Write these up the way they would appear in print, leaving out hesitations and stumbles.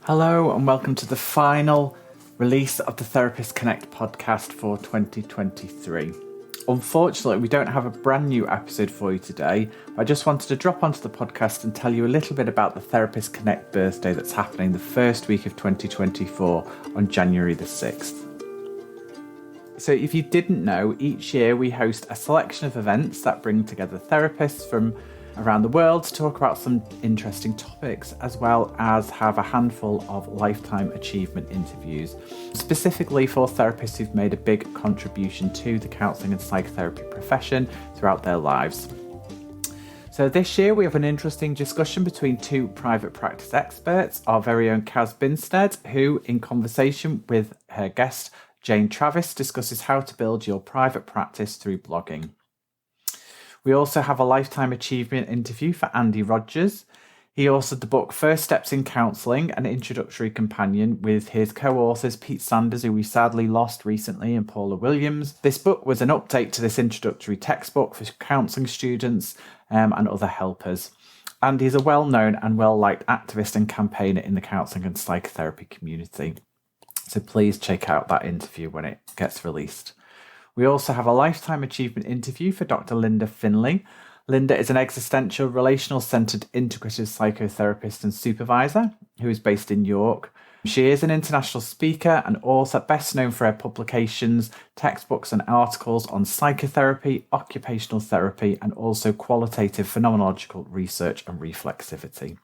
Hello and welcome to the final release of the TherapistsConnect podcast for 2023. Unfortunately, we don't have a brand new episode for you today. I just wanted to drop onto the podcast and tell you a little bit about the TherapistsConnect birthday that's happening the first week of 2024 on January the 6th. So if you didn't know, each year we host a selection of events that bring together therapists from around the world to talk about some interesting topics, as well as have a handful of lifetime achievement interviews, specifically for therapists who've made a big contribution to the counselling and psychotherapy profession throughout their lives. So this year we have an interesting discussion between two private practice experts, our very own Kaz Binstead, who in conversation with her guest Jane Travis discusses how to build your private practice through blogging. We also have a lifetime achievement interview for Andy Rogers. He authored the book First Steps in Counselling, an introductory companion with his co-authors Pete Sanders, who we sadly lost recently, and Paula Williams. This book was an update to this introductory textbook for counselling students and other helpers. Andy is a well-known and well-liked activist and campaigner in the counselling and psychotherapy community. So please check out that interview when it gets released. We also have a lifetime achievement interview for Dr. Linda Finley. Linda is an existential, relational-centered integrative psychotherapist and supervisor who is based in York. She is an international speaker and author, best known for her publications, textbooks and articles on psychotherapy, occupational therapy, and also qualitative phenomenological research and reflexivity.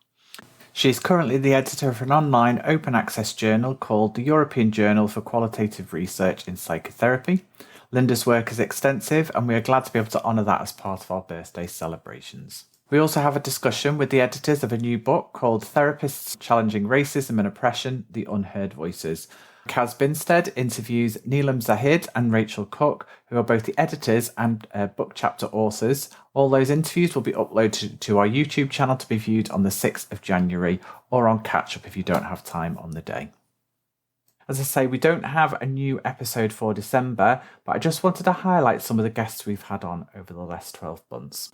She is currently the editor of an online open access journal called the European Journal for Qualitative Research in Psychotherapy. Linda's work is extensive and we are glad to be able to honour that as part of our birthday celebrations. We also have a discussion with the editors of a new book called Therapists Challenging Racism and Oppression, The Unheard Voices. Kaz Binstead interviews Neelam Zahid and Rachel Cook, who are both the editors and book chapter authors. All those interviews will be uploaded to our YouTube channel to be viewed on the 6th of January or on catch up if you don't have time on the day. As I say, we don't have a new episode for December, but I just wanted to highlight some of the guests we've had on over the last 12 months.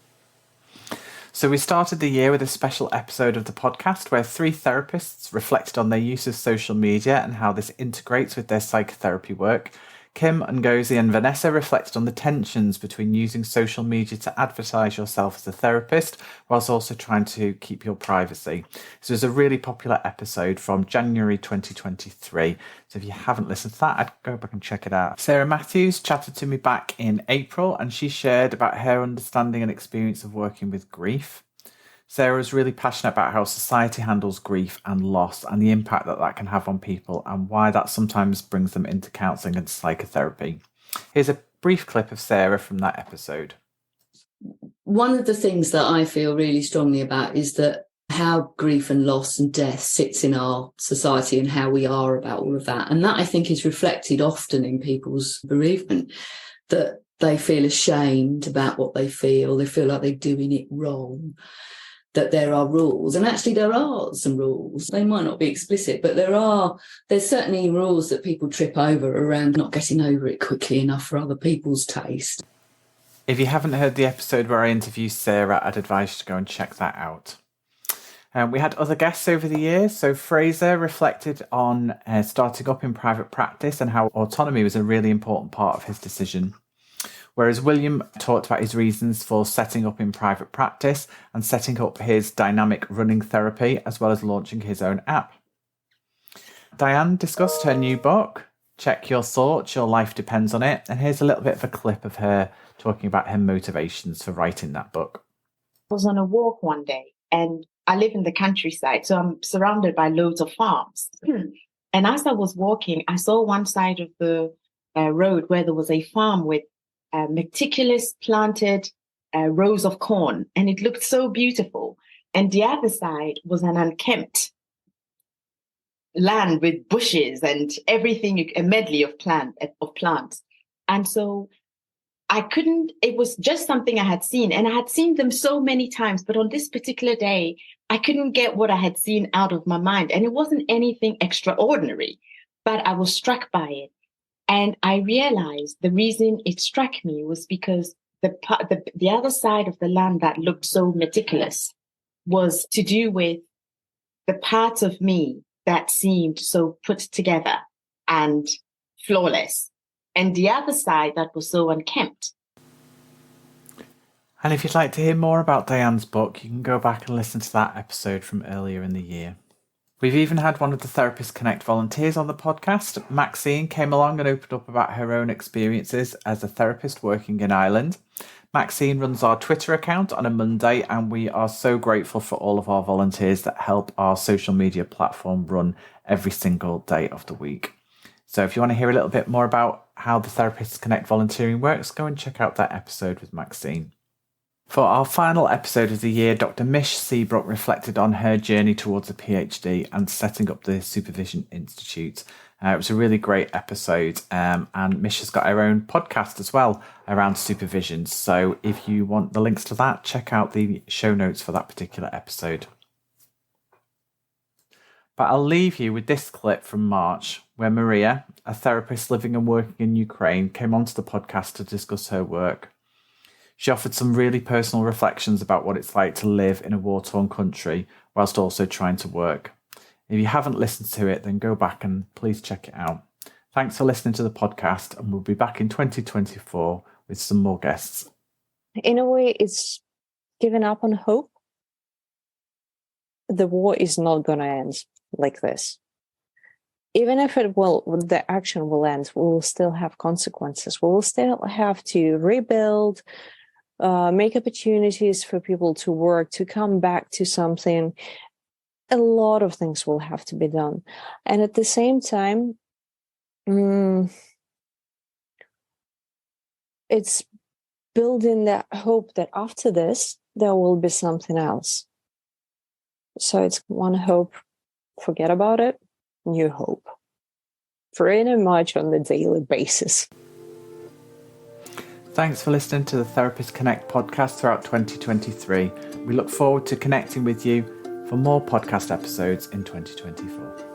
So we started the year with a special episode of the podcast where three therapists reflected on their use of social media and how this integrates with their psychotherapy work. Kim, Ngozi and Vanessa reflected on the tensions between using social media to advertise yourself as a therapist whilst also trying to keep your privacy. This was a really popular episode from January 2023. So if you haven't listened to that, I'd go back and check it out. Sarah Matthews chatted to me back in April and she shared about her understanding and experience of working with grief. Sarah is really passionate about how society handles grief and loss and the impact that that can have on people and why that sometimes brings them into counselling and psychotherapy. Here's a brief clip of Sarah from that episode. One of the things that I feel really strongly about is that how grief and loss and death sits in our society and how we are about all of that. And that I think is reflected often in people's bereavement, that they feel ashamed about what they feel like they're doing it wrong. That there are rules, and actually there are some rules. They might not be explicit, but there's certainly rules that people trip over around not getting over it quickly enough for other people's taste. If you haven't heard the episode where I interviewed Sarah, I'd advise you to go and check that out. We had other guests over the years. So Fraser reflected on starting up in private practice and how autonomy was a really important part of his decision. Whereas William talked about his reasons for setting up in private practice and setting up his dynamic running therapy, as well as launching his own app. Diane discussed her new book, Check Your Thoughts, Your Life Depends on It. And here's a little bit of a clip of her talking about her motivations for writing that book. I was on a walk one day and I live in the countryside, so I'm surrounded by loads of farms. And as I was walking, I saw one side of the road where there was a farm with meticulous planted rows of corn, and it looked so beautiful. And the other side was an unkempt land with bushes and everything, a medley of plants. And so it was just something I had seen, and I had seen them so many times, but on this particular day, I couldn't get what I had seen out of my mind. And it wasn't anything extraordinary, but I was struck by it. And I realized the reason it struck me was because the other side of the land that looked so meticulous was to do with the parts of me that seemed so put together and flawless, and the other side that was so unkempt. And if you'd like to hear more about Diane's book, you can go back and listen to that episode from earlier in the year. We've even had one of the Therapists Connect volunteers on the podcast. Maxine came along and opened up about her own experiences as a therapist working in Ireland. Maxine runs our Twitter account on a Monday, and we are so grateful for all of our volunteers that help our social media platform run every single day of the week. So if you want to hear a little bit more about how the Therapists Connect volunteering works, go and check out that episode with Maxine. For our final episode of the year, Dr. Mish Seabrook reflected on her journey towards a PhD and setting up the Supervision Institute. It was a really great episode, and Mish has got her own podcast as well around supervision. So if you want the links to that, check out the show notes for that particular episode. But I'll leave you with this clip from March, where Maria, a therapist living and working in Ukraine, came onto the podcast to discuss her work. She offered some really personal reflections about what it's like to live in a war-torn country whilst also trying to work. If you haven't listened to it, then go back and please check it out. Thanks for listening to the podcast, and we'll be back in 2024 with some more guests. In a way, it's giving up on hope. The war is not going to end like this. Even if the action will end, we will still have consequences. We will still have to rebuild, make opportunities for people to work, to come back to something. A lot of things will have to be done. And at the same time, it's building that hope that after this, there will be something else. So it's one hope, forget about it, new hope. Pretty much on a daily basis. Thanks for listening to the Therapists Connect podcast throughout 2023. We look forward to connecting with you for more podcast episodes in 2024.